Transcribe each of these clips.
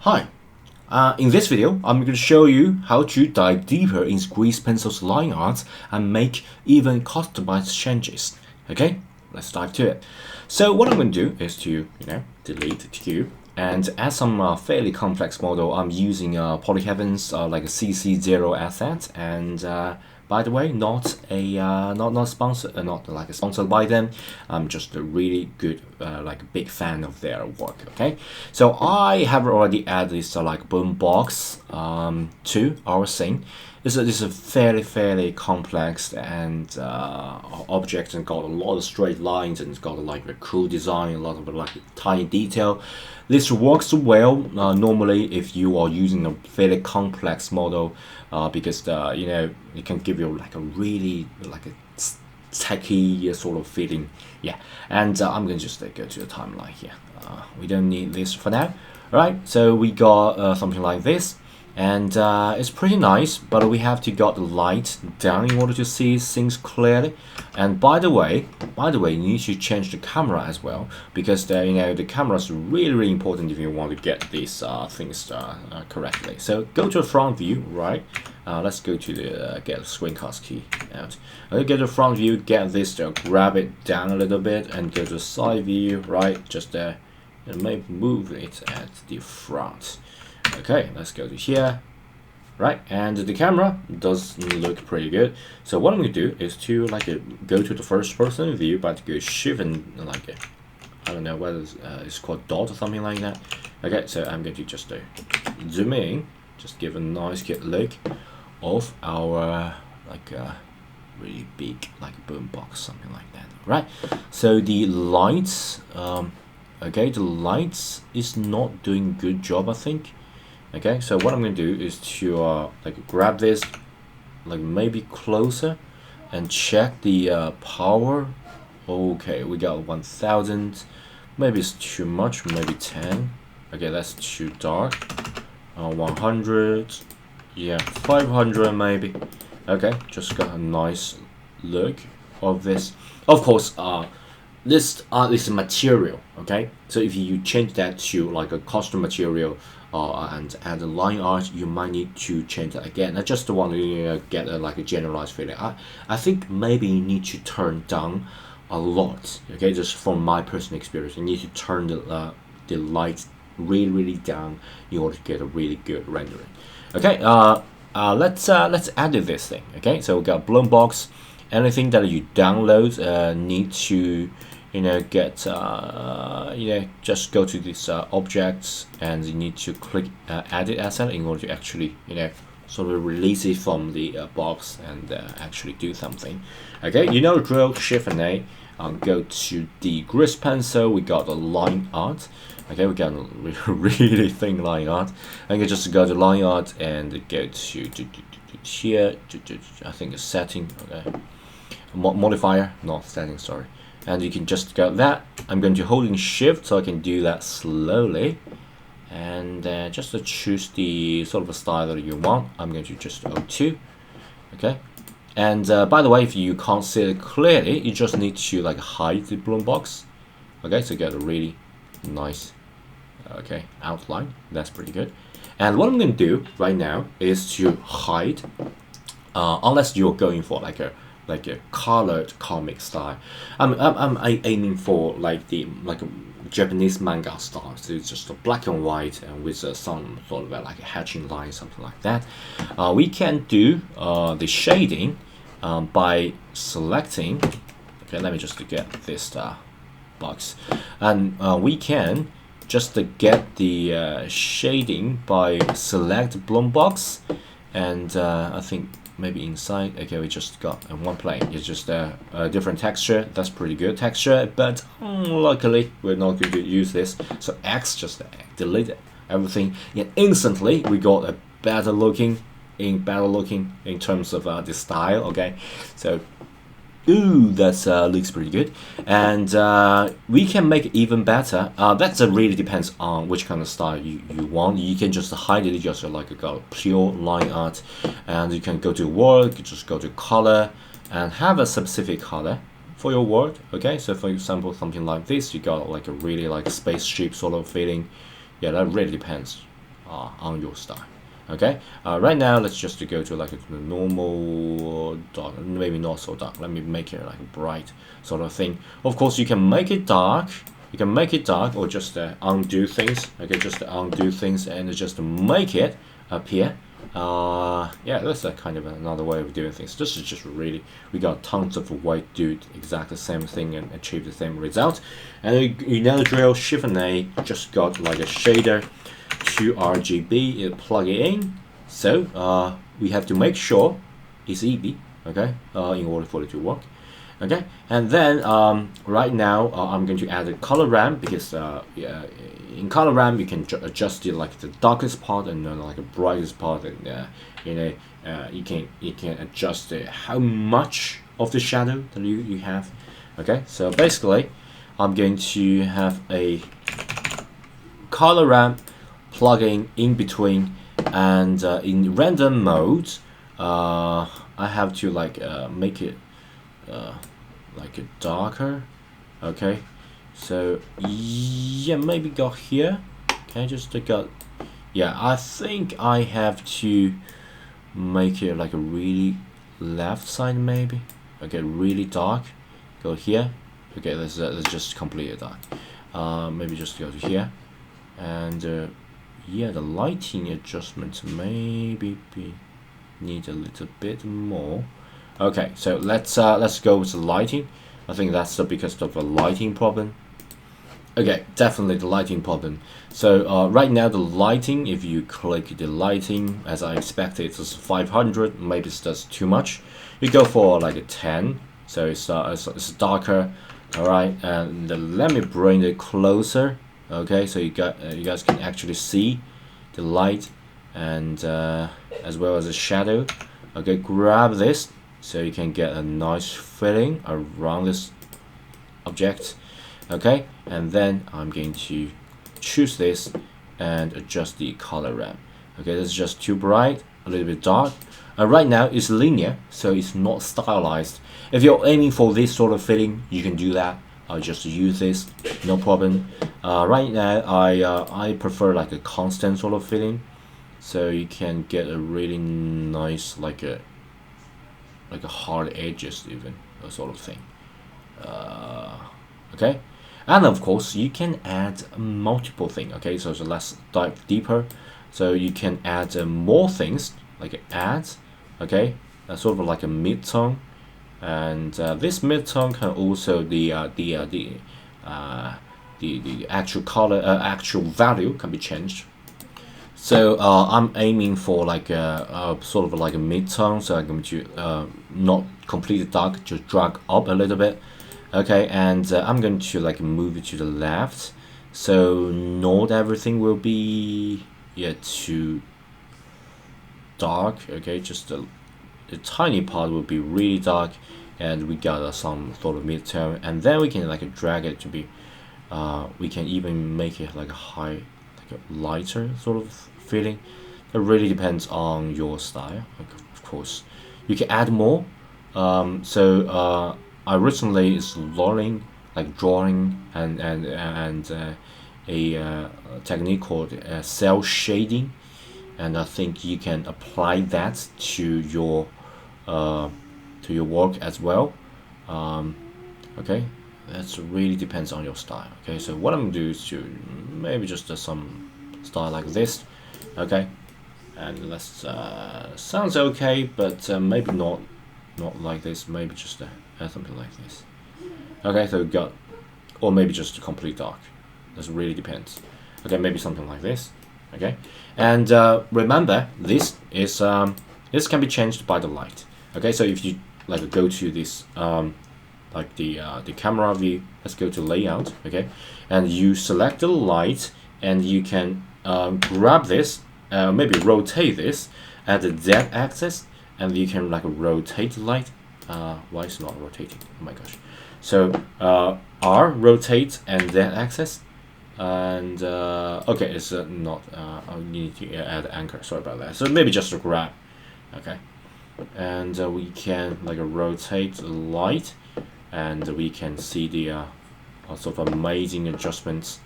Hi, in this video, I'm going to show you how to dive deeper in Grease Pencil's line art and make even customized changes. Okay, let's dive to it. So what I'm going to do is to, delete the cube and add some fairly complex model. I'm using Polyheaven's like a CC0 asset, and by the way, not sponsored, not like sponsored by them. I'm just a really good, like a big fan of their work. Okay, so I have already added this like boombox to our scene. This is a fairly complex and object, and got a lot of straight lines, and it's got like a cool design, a lot of like tiny detail. This works well normally if you are using a fairly complex model, because it can give you like a really like a techy sort of feeling. Yeah, and I'm gonna just go to the timeline here. We don't need this for now. All right, so we got something like this. And it's pretty nice, but we have to got the light down in order to see things clearly. And by the way, you need to change the camera as well, because the camera is really important if you want to get these things correctly. So go to the front view, right? Let's go to the get the screencast key out. Okay, get the front view, get this, grab it down a little bit, and go to side view, right? Just maybe move it at the front. Okay, let's go to here, right? And the camera does look pretty good. So what I'm going to do is to go to the first person view, but go shift and I don't know whether it's called dot or something like that. Okay, so I'm going to just zoom in, just give a nice good look of our really big boombox, something like that, right? So the lights, okay, the lights is not doing good job, I think. Okay, so what I'm going to do is to grab this maybe closer and check the power. Okay, we got 1000. Maybe it's too much, maybe 10. Okay, that's too dark. 100. Yeah, 500 maybe. Okay, just got a nice look of this. Of course, this is a material. Okay, so if you change that to like a custom material and add a line art, you might need to change that again. I just want to get a generalized feeling. I think maybe you need to turn down a lot. Okay, just from my personal experience, you need to turn the light really down in order to get a really good rendering. Okay, let's add this thing. Okay, so we got blown box. Anything that you download need to get just go to these objects, and you need to click edit asset in order to actually sort of release it from the box and actually do something. Okay, you know the drill. Shift and A, go to the Grease Pencil. We got the line art. Okay, we got a really thin line art. I can just go to line art and go to here. I think it's setting. Okay, modifier, not setting. Sorry. And you can just go that. I'm going to hold in shift so I can do that slowly, and just to choose the sort of a style that you want. I'm going to just O2. Okay, and by the way, if you can't see it clearly, you just need to hide the bloom box. Okay, so get a really nice outline. That's pretty good. And what I'm going to do right now is to hide, unless you're going for like a colored comic style. I'm aiming for a Japanese manga style. So it's just a black and white and with some sort of a hatching line, something like that. We can do the shading by selecting. Okay, let me just get this box, and we can just get the shading by select bloom box, and I think maybe inside. Okay, we just got one plane. It's just a different texture. That's pretty good texture, but luckily we're not going to use this. So X, just delete everything, and instantly we got a better looking in terms of the style. Okay, so ooh, that looks pretty good, and we can make it even better. That really depends on which kind of style you want. You can just hide it, just a pure line art, and you can go to world, just go to color, and have a specific color for your world. Okay, so for example, something like this, you got a really spaceship sort of feeling. Yeah, that really depends on your style. Okay, right now let's just go to like a normal dark, maybe not so dark. Let me make it like a bright sort of thing. Of course, you can make it dark. You can make it dark or just undo things. Okay, just undo things and just make it appear. Yeah, that's kind of another way of doing things. This is just really, we got tons of white do exactly the same thing and achieve the same result. And you know the drill, Shift and A, just got like a shader to RGB, it plug it in. So we have to make sure it's easy, okay, in order for it to work. Okay, and then right now I'm going to add a color ramp because yeah, in color ramp you can adjust it like the darkest part and like the brightest part, and you know you can adjust how much of the shadow that you have. Okay, so basically I'm going to have a color ramp plugin in between, and in random mode I have to like make it like a darker. Okay, so yeah, maybe got here. Okay, just got, yeah, I think I have to make it like a really left side maybe. Okay, really dark, go here. Okay, let's just completely dark. Maybe just go to here, and yeah, the lighting adjustments maybe need a little bit more. Okay, so let's go with the lighting. I think that's because of a lighting problem. Okay, definitely the lighting problem. So right now the lighting, if you click the lighting, as I expected, it's 500. Maybe it's just too much. You go for like a 10, so it's darker. All right, and let me bring it closer. Okay, so you guys can actually see the light and as well as the shadow. Okay, grab this so you can get a nice feeling around this object. Okay, and then I'm going to choose this and adjust the color ramp. Okay, this is just too bright, a little bit dark. Right now it's linear, so it's not stylized. If you're aiming for this sort of feeling, you can do that. I'll just use this, no problem. Right now I prefer like a constant sort of feeling, so you can get a really nice like a hard edges, even a sort of thing. Okay, and of course you can add multiple things. Okay, so let's dive deeper. So you can add more things like add. Okay, sort of like a mid-tone, and this mid-tone can also the actual color, actual value can be changed. So I'm aiming for like a sort of like a mid-tone, so I'm going to not completely dark, just drag up a little bit. Okay, and I'm going to like move it to the left, so not everything will be too dark. Okay, just a tiny part will be really dark, and we got some sort of mid-tone, and then we can like drag it to be we can even make it like a high, like a lighter sort of feeling. It really depends on your style. Of course you can add more. I recently is learning like drawing and a technique called cell shading, and I think you can apply that to your work as well. Okay, that really depends on your style. Okay, so what I'm gonna do is to maybe just some style like this. Okay, and let's sounds okay, but maybe not like this. Maybe just something like this. Okay, so we got, or maybe just a complete dark. This really depends. Okay, maybe something like this. Okay, and remember this is this can be changed by the light. Okay, so if you like go to this like the camera view, let's go to layout. Okay, and you select the light, and you can grab this, maybe rotate this at the Z axis, and you can like rotate the light. Why is it not rotating? Oh my gosh. So R rotate and Z axis, and okay, it's not. I need to add anchor. Sorry about that. So maybe just a grab. Okay, and we can like rotate the light, and we can see the sort of amazing adjustments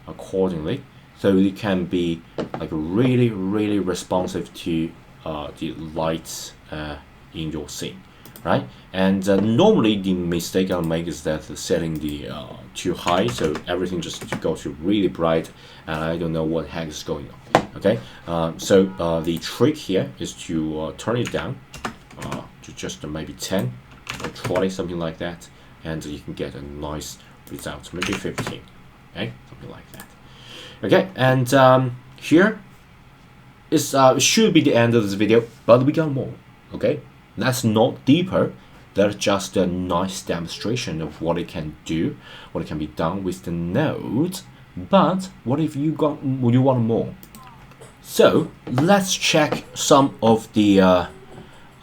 accordingly. so it can be like really responsive to the lights in your scene, right? And normally the mistake I'll make is that setting the too high, so everything just goes really bright, and I don't know what the heck is going on. Okay, so the trick here is to turn it down to just maybe 10 or 20, something like that, and you can get a nice result, maybe 15, okay, something like that. Okay, and here is should be the end of this video, but we got more. Okay, that's not deeper. That's just a nice demonstration of what it can do, what it can be done with the node. But what if you want more? So let's check some of the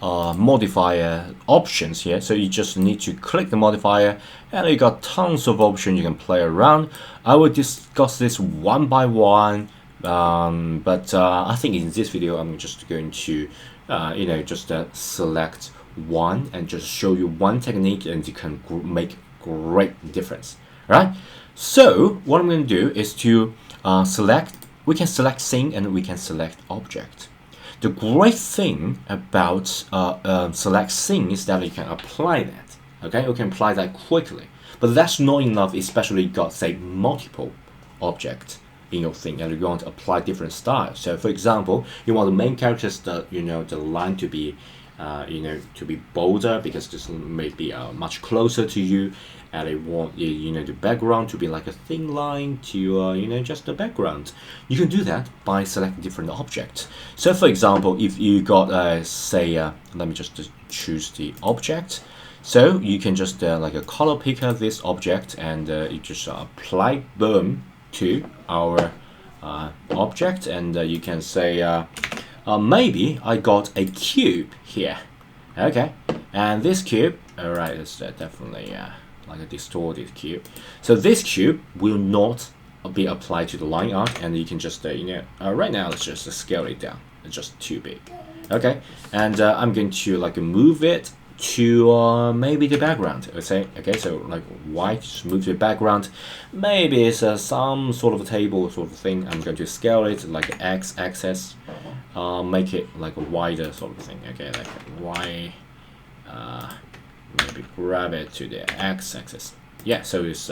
modifier options here. So you just need to click the modifier, and you got tons of options you can play around. I will discuss this one by one, but I think in this video I'm just going to just select one and just show you one technique, and it can make great difference, right? So what I'm going to do is to we can select scene and we can select object. The great thing about select scene is that you can apply that. Okay, you can apply that quickly, but that's not enough, especially you got say multiple objects in your thing and you want to apply different styles. So for example, you want the main characters, the line to be to be bolder because this may be much closer to you, and you want the background to be like a thin line to just the background. You can do that by selecting different objects. So for example, if you got say let me just choose the object. So you can just like a color picker this object, and you just apply boom to our object, and you can say maybe I got a cube here. Okay, and this cube, alright, is definitely like a distorted cube. So this cube will not be applied to the line art, and you can just right now let's just scale it down. It's just too big. Okay, and I'm going to like move it to maybe the background. Let's say, okay, so like white, just move to the background. Maybe it's some sort of a table sort of thing. I'm going to scale it like x-axis, make it like a wider sort of thing. Okay, like y, maybe grab it to the x-axis. Yeah, so it's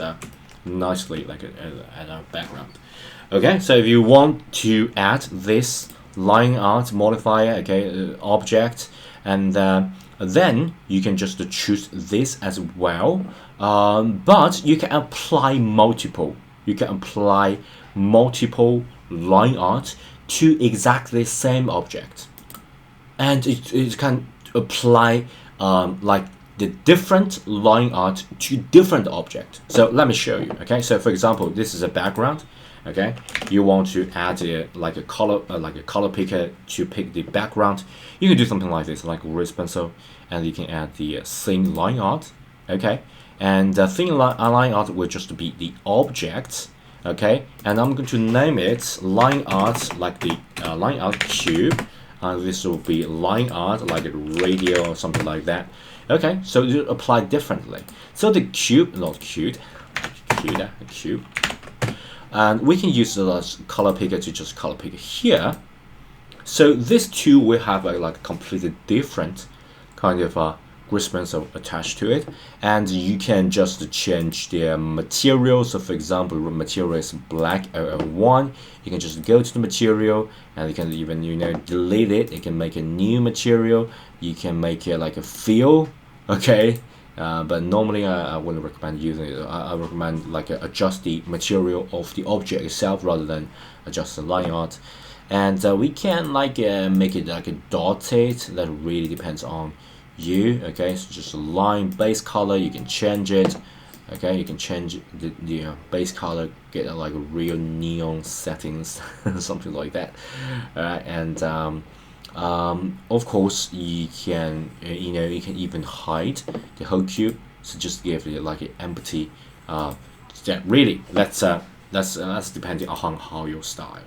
nicely like at our background. Okay, so if you want to add this line art modifier, okay, object, and then you can just choose this as well, but you can apply multiple. You can apply multiple line art to exactly the same object, and it can apply like the different line art to different object. So let me show you. Okay, so for example, this is a background. Okay, you want to add like a color picker to pick the background. You can do something like this, like a pencil, and you can add the thin line art. Okay, and the thin line art will just be the object. Okay, and I'm going to name it line art, like the line art cube, and this will be line art like a radio or something like that. Okay, so you apply differently. So the cube, not cube, a cube. And we can use the color picker to just color pick here. So this two will have a like completely different kind of grease pencil attached to it, and you can just change the material. So for example, the material is black 1. You can just go to the material, and you can even delete it. You can make a new material. You can make it like a fill. Okay. But normally I wouldn't recommend using it. I recommend like adjust the material of the object itself rather than adjust the line art. And we can like make it like a dotted. That really depends on you. Okay, so just a line base color, you can change it. Okay, you can change the base color, get like a real neon settings, something like that. Alright, and of course you can you can even hide the whole cube, so just give it like an empty yeah, really that's depending on how your style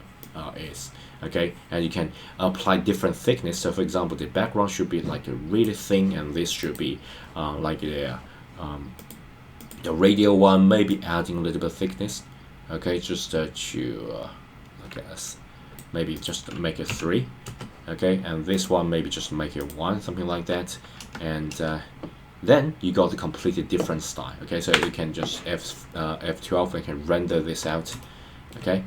is. Okay, and you can apply different thickness. So for example, the background should be like a really thin, and this should be like the radial one, maybe adding a little bit of thickness. Okay, just to Okay, let's maybe just make it 3. Okay, and this one maybe just make it 1, something like that. And then you got a completely different style. Okay, so you can just F12 and can render this out. Okay,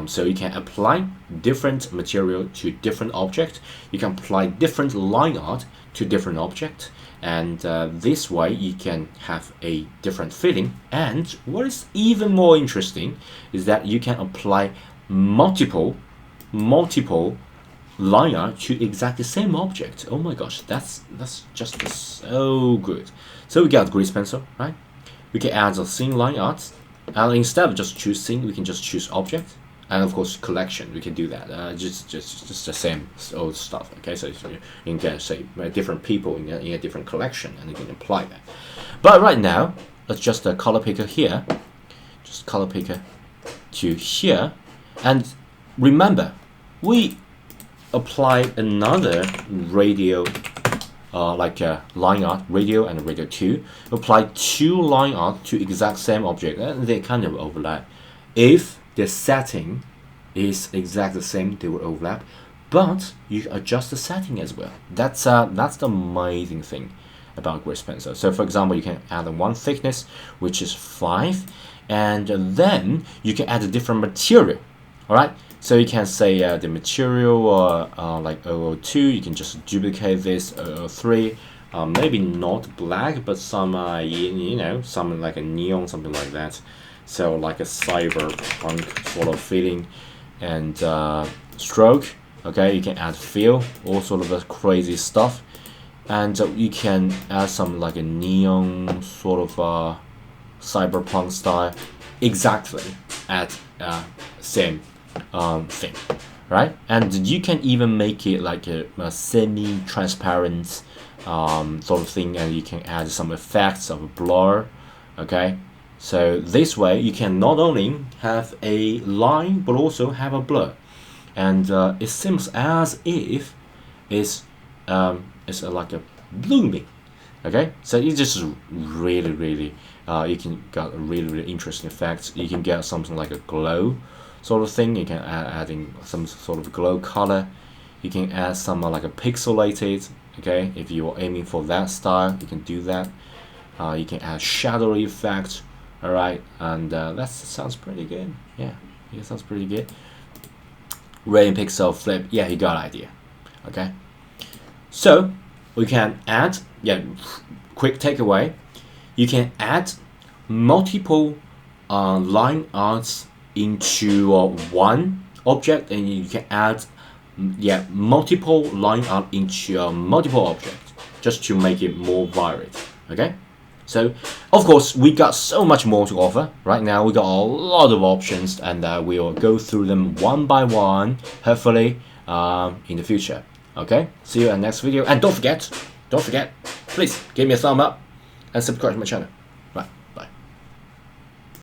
so you can apply different material to different object. You can apply different line art to different object, and this way you can have a different feeling. And what is even more interesting is that you can apply multiple line art to exactly the same object. Oh my gosh, that's just so good. So we got grease pencil, right? We can add a scene line art, and instead of just choose scene, we can just choose object, and of course collection. We can do that. Just the same old stuff. Okay, so you can get, say, different people in a different collection, and you can apply that. But right now, let's just color picker here, just color picker to here, and remember we applied another radio, like line art radio and radio 2. Apply 2 line art to exact same object, and they kind of overlap. If the setting is exactly the same, they will overlap, but you adjust the setting as well. That's the amazing thing about grease pencil. So for example, you can add one thickness, which is 5, and then you can add a different material. All right, so you can say the material like 002, you can just duplicate this 003, maybe not black, but some you know, something like a neon, something like that. So like a cyberpunk sort of feeling. And stroke, okay, you can add feel, all sort of crazy stuff. And you can add some like a neon sort of cyberpunk style, exactly at same thing, right? And you can even make it like a semi-transparent sort of thing, and you can add some effects of a blur. Okay, so this way you can not only have a line but also have a blur, and it seems as if it's like a blooming. Okay, so it's just really you can get really interesting effects. You can get something like a glow sort of thing. You can adding some sort of glow color. You can add some like a pixelated. Okay, if you are aiming for that style, you can do that. You can add shadowy effects. All right, and that sounds pretty good. Yeah, it sounds pretty good. Rain pixel flip. Yeah, you got an idea. Okay, so we can add, quick takeaway, you can add multiple line arts into one object, and you can add multiple line art into multiple objects just to make it more varied. Okay, so of course we got so much more to offer. Right now we got a lot of options, and we'll go through them one by one, hopefully in the future. Okay, see you in the next video, and don't forget, please give me a thumb up and subscribe to my channel.